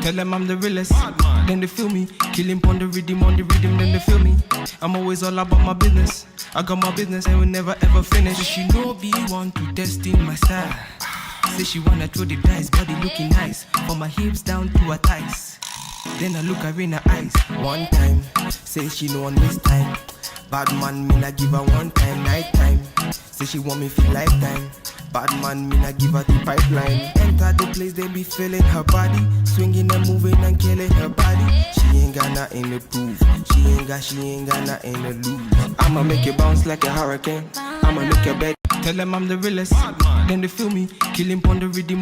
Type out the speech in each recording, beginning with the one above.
Tell them I'm the realest, then they feel me. Killing on the rhythm, then they feel me. I'm always all about my business. I got my business and will never ever finish. She know be want to test in my style. Say she wanna throw the dice, body looking nice. From my hips down to her thighs. Then I look her in her eyes. One time, say she know on this time. Bad man, me not give her one time, night time. Say she want me for lifetime. Bad man, me not give her the pipeline. Enter the place, they be feeling her body. Swinging and moving and killing her body. She ain't got nothing to prove. She ain't got nothing to lose. I'ma make it bounce like a hurricane. I'ma make your bed. Tell them I'm the realest, then they feel me. Killing on the rhythm,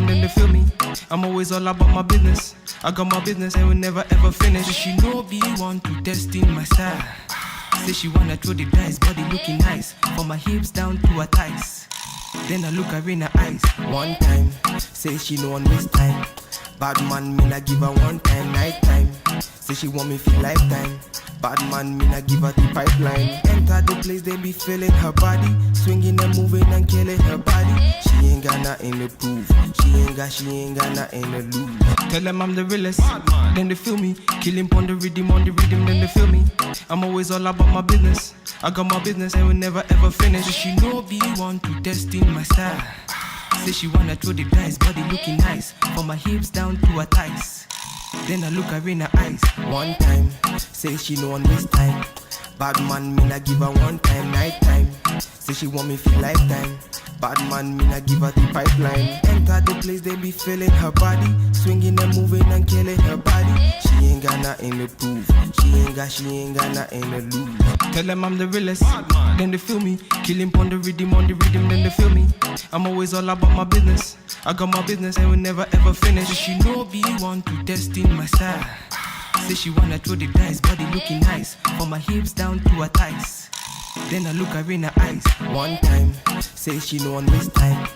then they feel me. I'm always all about my business. I got my business and will never ever finish. She know be want to test in my style. Say she wanna throw the dice, body looking nice. From my hips down to her thighs. Then I look her in her eyes. One time, say she know on this time. Bad man, me not give her one time, night time. Say she want me for lifetime. Bad man, me not give her the pipeline. Enter the place, they be feeling her body. Swinging and moving and killing her body. She ain't got nothing to prove. She ain't got nothing to lose. Tell them I'm the realest, then they feel me. Killing on the rhythm, then they feel me. I'm always all about my business. I got my business and will never ever finish. She know be want to test in my style. Say she wanna throw the dice, body looking nice. From my hips down to her thighs. Then I look her in her eyes. One time, say she know on this time. Bad man, me not give her one time, night time. Say she want me for lifetime. Bad man, me not give her the pipeline. Enter the place, they be feeling her body. Swinging and moving and killing her body. She ain't got nothing to prove. She ain't got nothing to lose. Tell them I'm the realest, then they feel me. Killing on the rhythm, then they feel me. I'm always all about my business. I got my business and will never ever finish. She know be want to test in my style. Say she wanna throw the dice, body looking nice. From my hips down to her thighs. Then I look her in her eyes. One time, say she know on this time.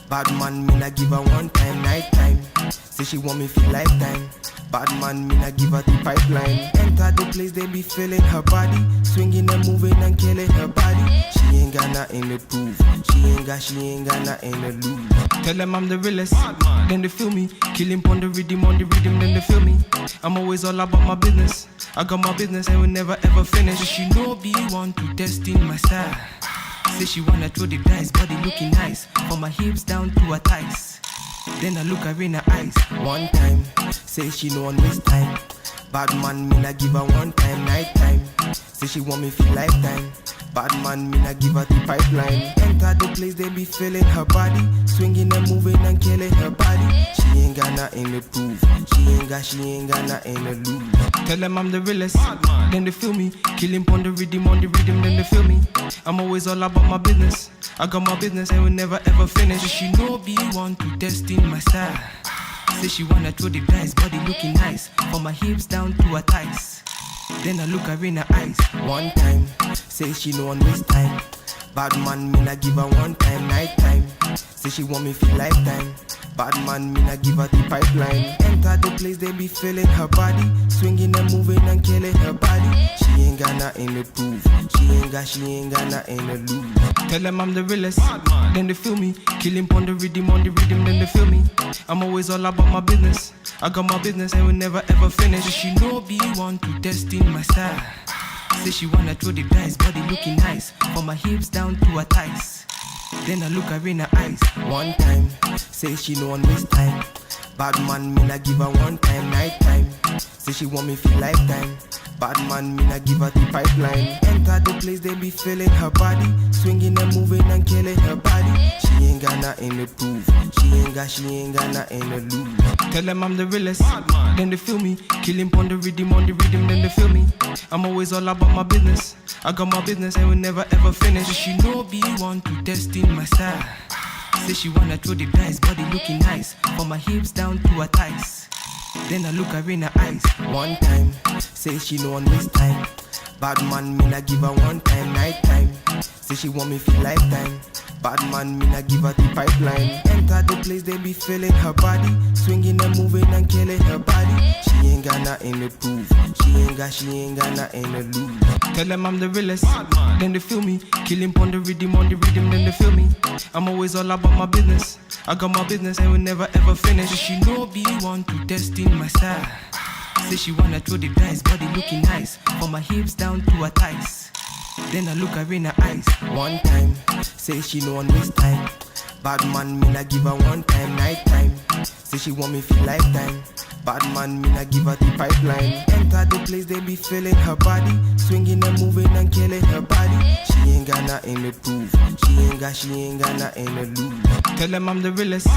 Bad man, me not give her one time, night time. Say she want me for lifetime. Bad man, me not give her the pipeline. Enter the place, they be feeling her body. Swinging and moving and killing her body. She ain't got nothing to prove. She ain't got nothing to lose. Tell them I'm the realest, then they feel me. Killing on the rhythm, then they feel me. I'm always all about my business. I got my business and will never ever finish. She know be want to test in my style. Say she wanna throw the dice, body looking nice. From my hips down to her thighs. Then I look her in her eyes. One time, say she know on this time. Bad man, me not give her one time, night time. Say she want me for lifetime. Bad man, me not give her the pipeline. Enter the place, they be feeling her body. Swinging and moving and killing her body. She ain't got nothing to prove. She ain't got nothing to lose. Tell them I'm the realest, then they feel me. Killing on the rhythm, then they feel me. I'm always all about my business. I got my business and will never ever finish. She know be want to test in my style. Say she wanna throw the dice, body looking nice. From my hips down to her thighs. Then I look her in her eyes. One time, say she know on this time. Bad man, me not give her one time, night time. Say she want me for lifetime. Bad man, me not give her the pipeline. Enter the place, they be feeling her body. Swinging and moving and killing her body. She ain't got nothing to prove. She ain't got nothing to lose. Tell them I'm the realest, then they feel me. Killing on the rhythm, then they feel me. I'm always all about my business. I got my business and will never ever finish. She know be want to test in my style. Say she wanna throw the dice, body looking nice. From my hips down to her thighs. Then I look her in her eyes. One time, say she know on this time. Bad man, me not give her one time, night time. Say she want me for lifetime. Bad man, me not give her the pipeline. Enter the place, they be feeling her body. Swinging and moving and killing her body. She ain't got nothing to prove. She ain't got nothing to lose. Tell them I'm the realest, then they feel me. Killing on the rhythm, then they feel me. I'm always all about my business. I got my business and will never ever finish. She know be want to test in my style. Say she wanna throw the dice, body looking nice. From my hips down to her thighs. Then I look her in her eyes. One time, say she know on this time. Bad man, me not give her one time, night time. Say she want me for lifetime. Bad man, me not give her the pipeline. Enter the place, they be feeling her body. Swinging and moving and killing her body. She ain't got nothing to prove. She ain't got nothing to lose. Tell them I'm the realest, then they feel me. Killing on the rhythm, then they feel me. I'm always all about my business. I got my business and will never ever finish. She know be one to test in my style. Say she wanna throw the dice, body looking nice. From my hips down to her thighs. Then I look her in her eyes. One time, say she no one waste time. Bad man, me not give her one time, night time. Say she want me for lifetime. Bad man, me not give her the pipeline. Enter the place, they be feeling her body. Swinging and moving and killing her body. She ain't got nothing to prove. She ain't got nothing to lose. Tell them I'm the realest,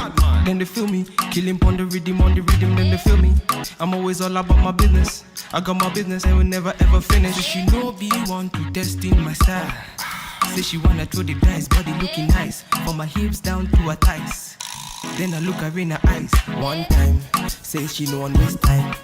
then they feel me. Killing on the rhythm, then they feel me. I'm always all about my business. I got my business and will never ever finish. She know be one to test in my style. Say she wanna throw the dice, body looking nice. From my hips down to her thighs. Then I look her in her eyes. One time, say she no one waste time.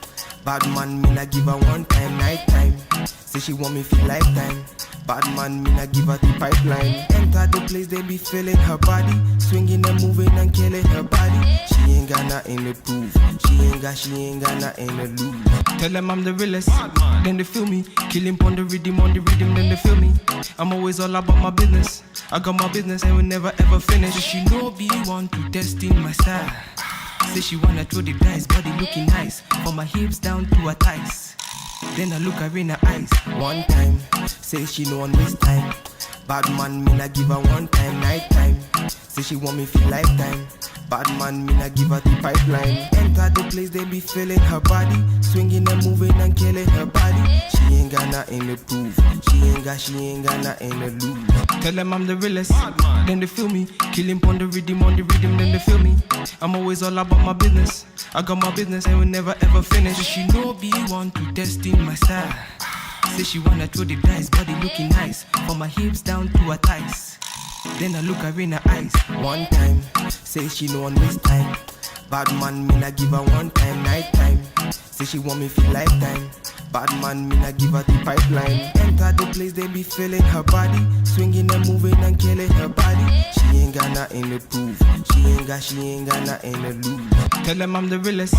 Bad man, me not give her one time, night time. Say she want me for lifetime. Bad man, me not give her the pipeline. Enter the place, they be feeling her body. Swinging and moving and killing her body. She ain't got nothing to prove. She ain't got nothing to lose. Tell them I'm the realest, then they feel me. Killing on the rhythm, then they feel me. I'm always all about my business. I got my business and will never ever finish. She know be one to test in my style. Say she wanna throw the dice, body looking nice. From my hips down to her thighs. Then I look her in her eyes. One time, say she no one waste time. Bad man, me not give her one time, night time. Say she want me for lifetime. Bad man, me not give her the pipeline. Enter the place, they be feeling her body. Swinging and moving and killing her body. She ain't got nothing to prove. She ain't got nothing to lose. Tell them I'm the realest, then they feel me. Killing on the rhythm, then they feel me. I'm always all about my business. I got my business and will never ever finish. She know be one to test in my style. Say she wanna throw the dice, body looking nice. From my hips down to her thighs. Then I look her in her eyes. One time, say she no one waste time. Bad man, me not give her one time, night time. Say she want me for lifetime. Bad man, me not give her the pipeline. Enter the place, they be feeling her body. Swinging and moving and killing her body. She ain't got nothing to prove. She ain't got nothing to lose. Tell them I'm the realest,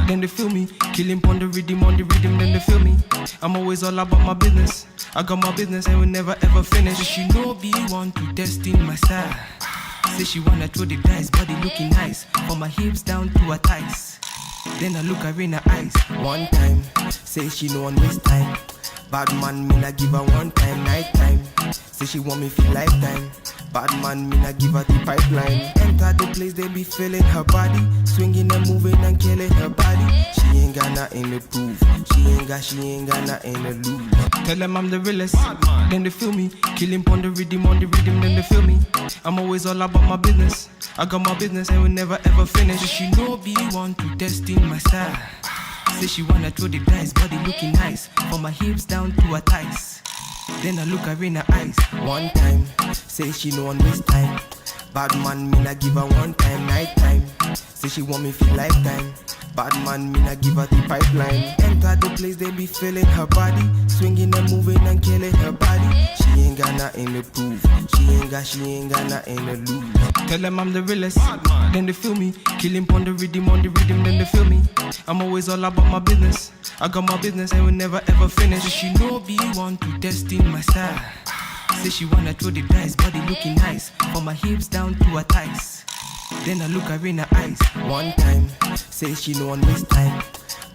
then they feel me. Killing on the rhythm, then they feel me. I'm always all about my business. I got my business and will never ever finish. She know be one to test in my style. Say she wanna throw the dice, body looking nice. From my hips down to her thighs. Then I look her in her eyes. One time, say she no one waste time. Bad man, me not give her one time, night time. Say she want me for lifetime. Bad man, me not give her the pipeline. Enter the place, they be feeling her body. Swinging and moving and killing her body. She ain't got nothing to prove. She ain't got nothing to lose. Tell them I'm the realest, then they feel me. Killing on the rhythm, then they feel me. I'm always all about my business. I got my business and will never ever finish. She know be one to test in my style. Say she wanna throw the dice, body looking nice. From my hips down to her thighs. Then I look her in her eyes. One time, say she no one waste time. Bad man, me not give her one time, night time. Say she want me for lifetime. Bad man, me not give her the pipeline. Enter the place, they be feeling her body. Swinging and moving and killing her body. She ain't got nothing to prove. She ain't got nothing to lose. Tell them I'm the realest, then they feel me. Killing on the rhythm, then they feel me. I'm always all about my business. I got my business and will never ever finish. She know be one to test in my style. Say she wanna throw the dice, body looking nice. From my hips down to her thighs. Then I look her in her eyes. One time, say she no one waste time.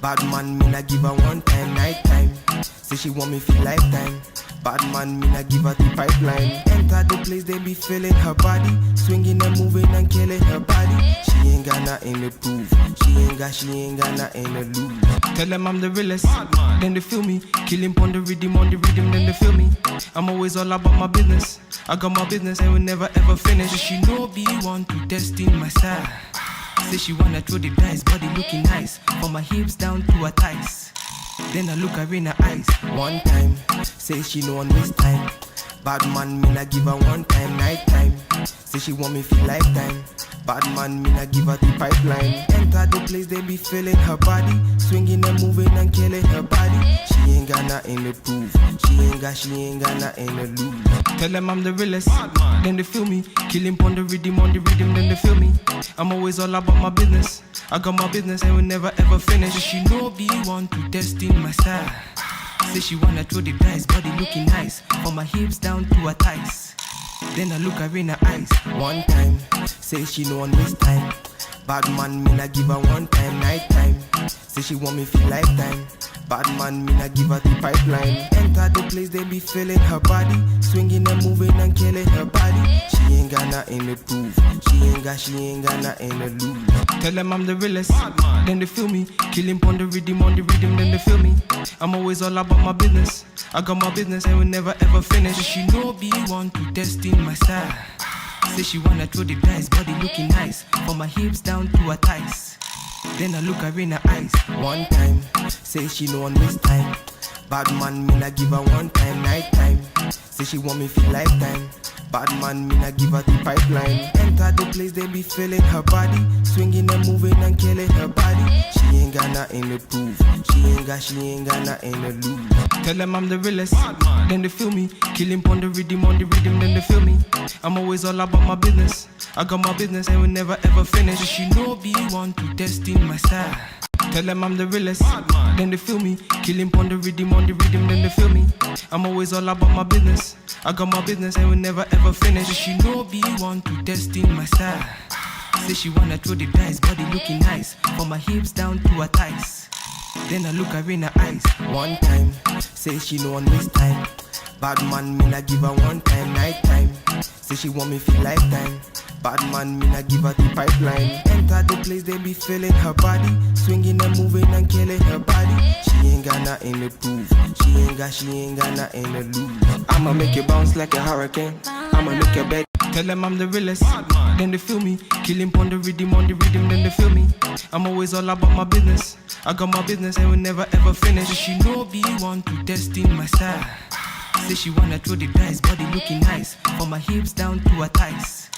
Bad man, me not give her one time, night time. Say she want me for lifetime. Bad man, me not give her the pipeline. Enter the place, they be feeling her body. Swinging and moving and killing her body. She ain't got nothing to prove. She ain't got nothing to lose. Tell them I'm the realest, then they feel me. Killing on the rhythm, then they feel me. I'm always all about my business. I got my business and will never ever finish. She know be one to test in my style. Say she wanna throw the dice, body looking nice. From my hips down to her thighs. Then I look her in her eyes. One time, say she no one waste time. Bad man, me not give her one time, night time. Say she want me for lifetime. Bad man, me not give her the pipeline. Enter the place, they be feeling her body, swinging and moving and killing her body. She ain't got nothing to prove. She ain't got nothing to lose. Tell them I'm the realest, then they feel me. Killing on the rhythm, then they feel me. I'm always all about my business. I got my business and will never ever finish. She know be one to test in my style. Say she wanna throw the dice, body looking nice, from my hips down to her thighs. Then I look her in her eyes, one time. Say she know on this time. Bad man, me not give her one time, night time. Say she want me feel lifetime. Bad man, me not give her the pipeline. Enter the place, they be feeling her body, swinging and moving and killing her body. She ain't got nothing to prove. She ain't got nothing to lose. Tell them I'm the realest, then they feel me. Killing on the rhythm, then they feel me. I'm always all about my business. I got my business and will never ever finish. She know be one to test in my style. Say she wanna throw the dice, body looking nice, from my hips down to her thighs. Then I look her in her eyes, one time. Say she know on this time. Bad man, me not give her one time, night time. Say she want me feel lifetime. Bad man, me not give her the pipeline. Enter the place, they be feeling her body, swinging and moving and killing her body. She ain't got nothing to prove. She ain't got nothing to lose. Tell them I'm the realest, then they feel me. Killing on the rhythm, then they feel me. I'm always all about my business. I got my business and will never ever finish. She know be one to test in my style. Tell them I'm the realest, then they feel me. Killing on the rhythm, then they feel me. I'm always all about my business. I got my business and will never ever finish. She know be one to test in my style. Say she wanna throw the dice, body looking nice, from my hips down to her thighs. Then I look her in her eyes, one time. Say she know on this time. Bad man, me not give her one time, night time. Say she want me feel lifetime. Bad man, me not give her the pipeline. Enter the place, they be feeling her body, swinging and moving and killing her body. She ain't got nothing to prove. She ain't got nothing to lose. I'ma make you bounce like a hurricane. I'ma make your bed. Tell them I'm the realest, then they feel me. Killing on the rhythm, then they feel me. I'm always all about my business. I got my business and will never ever finish. She know be one to test in my style. Say she wanna throw the dice, body looking nice, from my hips down to her thighs.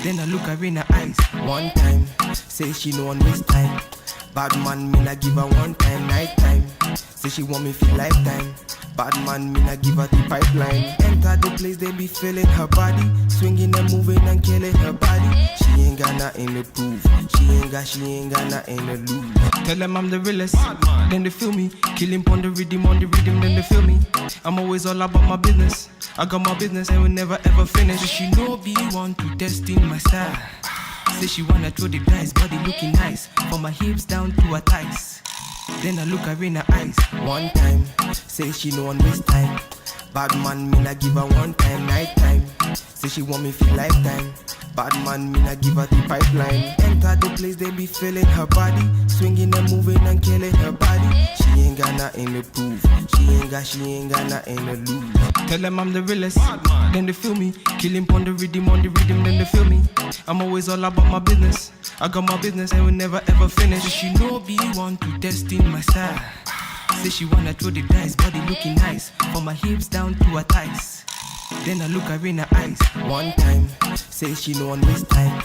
Then I look her in her eyes, one time. Say she know on this time. Bad man, me not give her one time, night time. Say she want me feel lifetime. Bad man, me not give her the pipeline. Enter the place, they be feeling her body, swinging and moving and killing her body. She ain't got nothing to prove. She ain't got nothing to lose. Tell them I'm the realest, then they feel me. Killing on the rhythm, then they feel me. I'm always all about my business. I got my business and will never ever finish. She know be one to test in my style. Say she wanna throw the dice, body looking nice, from my hips down to her thighs. Then I look her in her eyes, one time. Say she know on this time. Bad man, me not give her one time, night time. Say she want me feel lifetime. Bad man, me not give her the pipeline. Enter the place, they be feeling her body, swinging and moving and killing her body. She ain't got nothing to prove. She ain't got nothing to lose. Tell them I'm the realest, then they feel me. Killing on the rhythm, then they feel me. I'm always all about my business. I got my business and will never ever finish. She know be one to test in my style. Say she wanna throw the dice, body looking nice, from my hips down to her thighs. Then I look her in her eyes, one time. Say she know on this time.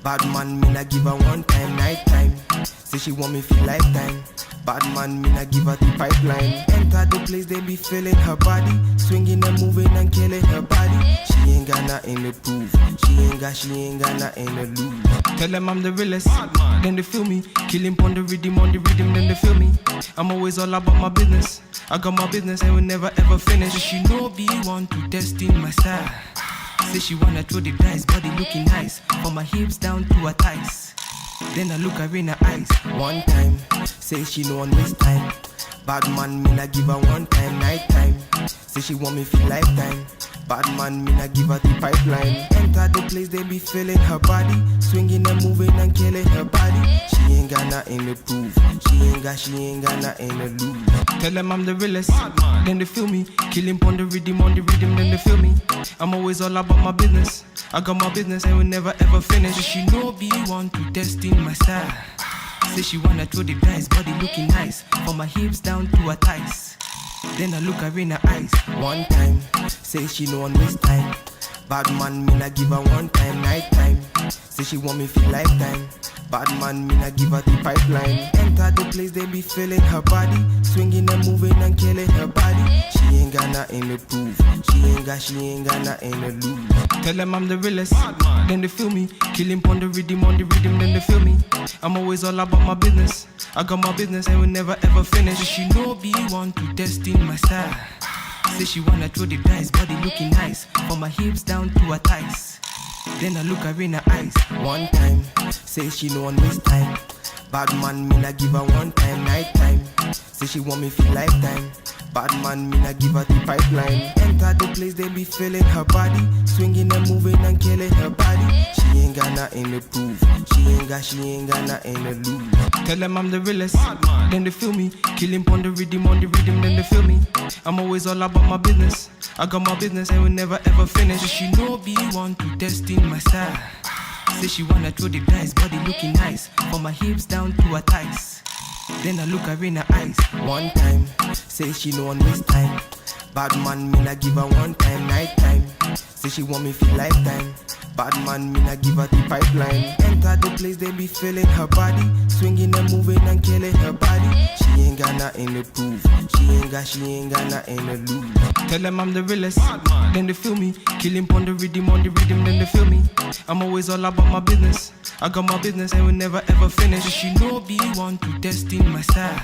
Bad man, me not give her one time, night time. Say she want me feel lifetime. Bad man, me not give her the pipeline. Enter the place, they be feeling her body, swinging and moving and killing her body. She ain't got nothing to prove. She ain't got nothing to lose. Tell them I'm the realest, then they feel me. Killing on the rhythm, then they feel me. I'm always all about my business. I got my business and will never ever finish. She know be one to test in my style. Say she wanna throw the dice, body looking nice, from my hips down to her thighs. Then I look her in her eyes, one time. Say she know on this time. Bad man, me not give her one time, night time. Say she want me feel lifetime. Bad man, me not give her the pipeline. Enter the place, they be feeling her body, swinging and moving and killing her body. She ain't got nothing to prove. She ain't got nothing to lose. Tell them I'm the realest, then they feel me. Killing on the rhythm, then they feel me. I'm always all about my business. I got my business and will never ever finish. She know be one to test in my style. Say she wanna throw the dice, body looking nice, from my hips down to her thighs. Then I look her in her eyes, one time. Say she know on this time. Bad man, me not give her one time, night time. Say she want me feel lifetime. Bad man, me not give her the pipeline. Enter the place, they be feeling her body, swinging and moving and killing her body. She ain't got nothing to prove. She ain't got nothing to lose. Tell them I'm the realest, then they feel me. Killing on the rhythm, then they feel me. I'm always all about my business. I got my business and will never ever finish. She know be one to test in my style. Say she wanna throw the dice, body looking nice, from my hips down to her thighs. Then I look her in her eyes, one time. Say she no one waste time. Bad man, me not give her one time, night time. Say she want me feel lifetime. Bad man, me not give her the pipeline. Enter the place, they be feeling her body, swinging and moving and killing her body. She ain't got nothing to prove. She ain't got nothing to lose. Tell them I'm the realest, then they feel me. Killing on the rhythm, then they feel me. I'm always all about my business. I got my business and will never ever finish. She know be one to test in my style. Say she wanna throw the dice, body looking nice, from my hips down to her thighs. Then I look her in her eyes, one time. Say she no one waste time. Bad man, me not give her one time, night time. Say she want me feel lifetime. Bad man, me not give her the pipeline. Enter the place, they be feeling her body, swinging and moving and killing her body. She ain't got nothing to prove. She ain't got nothing to lose. Tell them I'm the realest, then they feel me. Killing on the rhythm, then they feel me. I'm always all about my business. I got my business and will never ever finish. She know be one to test in my style.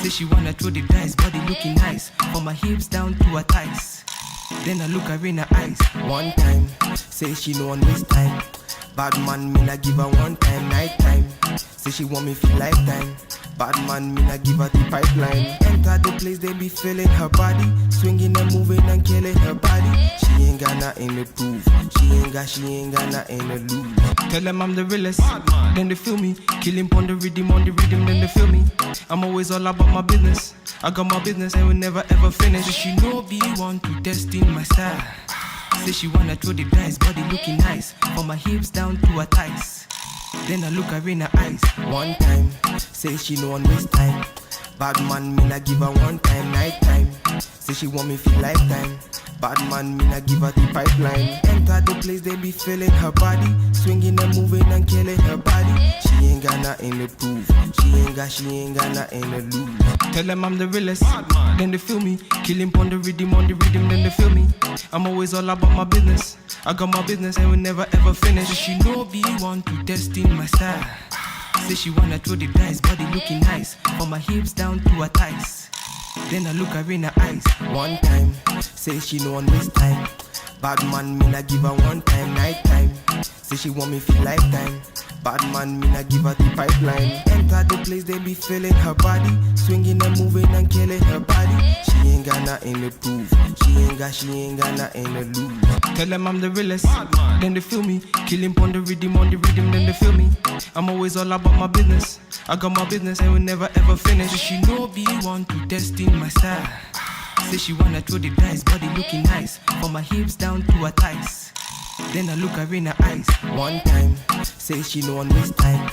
Say she wanna throw the dice, body looking nice, from my hips down to her thighs. Then I look her in her eyes, one time. Say she no one waste time. Bad man, me not give her one time, night time. Say she want me feel lifetime. Bad man, me not give her the pipeline. Enter the place, they be feeling her body, swinging and moving and killing her body. She ain't got nothing to prove. She ain't got nothing to lose. Tell them I'm the realest, then they feel me. Killing on the rhythm, then they feel me. I'm always all about my business. I got my business and will never ever finish. She know be one to test in my style. Say she wanna throw the dice, body looking nice, from my hips down to her thighs. Then I look her in her eyes, one time. Say she no one waste time. Bad man, me not give her one time, night time. Say she want me feel lifetime. Bad man, me not give her the pipeline. Enter the place, they be feeling her body, swinging and moving and killing her body. She ain't got nothing to prove. She ain't got nothing to lose. Tell them I'm the realest, then they feel me. Killing on the rhythm, then they feel me. I'm always all about my business. I got my business and will never ever finish. She know be one to test in my style. Say she wanna throw the dice, body looking nice, from my hips down to her thighs. Then I look her in her eyes, one time. Say she no one waste time. Bad man, me not give her one time, night time. Say she want me feel lifetime. Bad man, me not give her the pipeline. Enter the place, they be feeling her body, swinging and moving and killing her body. She ain't got nothing to prove. She ain't got nothing to lose. Tell them I'm the realest, then they feel me. Killing on the rhythm, then they feel me. I'm always all about my business. I got my business and will never ever finish. She know be one to test in my style. Say she wanna throw the dice, body looking nice, from my hips down to her thighs. Then I look her in her eyes, one time. Say she no one waste time.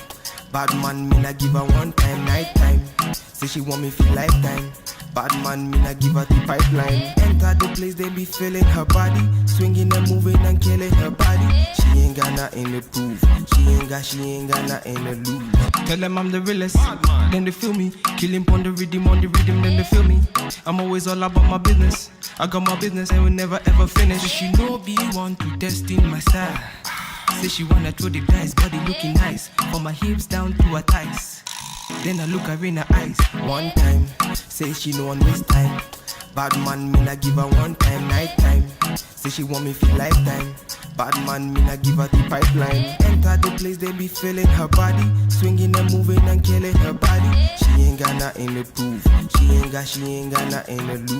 Bad man, me not give her one time, night time. Say she want me feel lifetime. Bad man, me not give her the pipeline. Enter the place, they be feeling her body, swinging and moving and killing her body. She ain't got nothing to prove. She ain't got nothing to lose. Tell them I'm the realest, then they feel me. Killing on the rhythm, then they feel me. I'm always all about my business. I got my business and will never ever finish. She know be one to test in my style. Say she wanna throw the dice, body looking nice, from my hips down to her thighs. Then I look her in her eyes, one time. Say she no one waste time. Bad man, me not give her one time, night time. Say she want me feel lifetime. Bad man, me not give her the pipeline. Enter the place, they be feeling her body, swinging and moving and killing her body. She ain't got nothing to prove. She ain't got nothing to lose.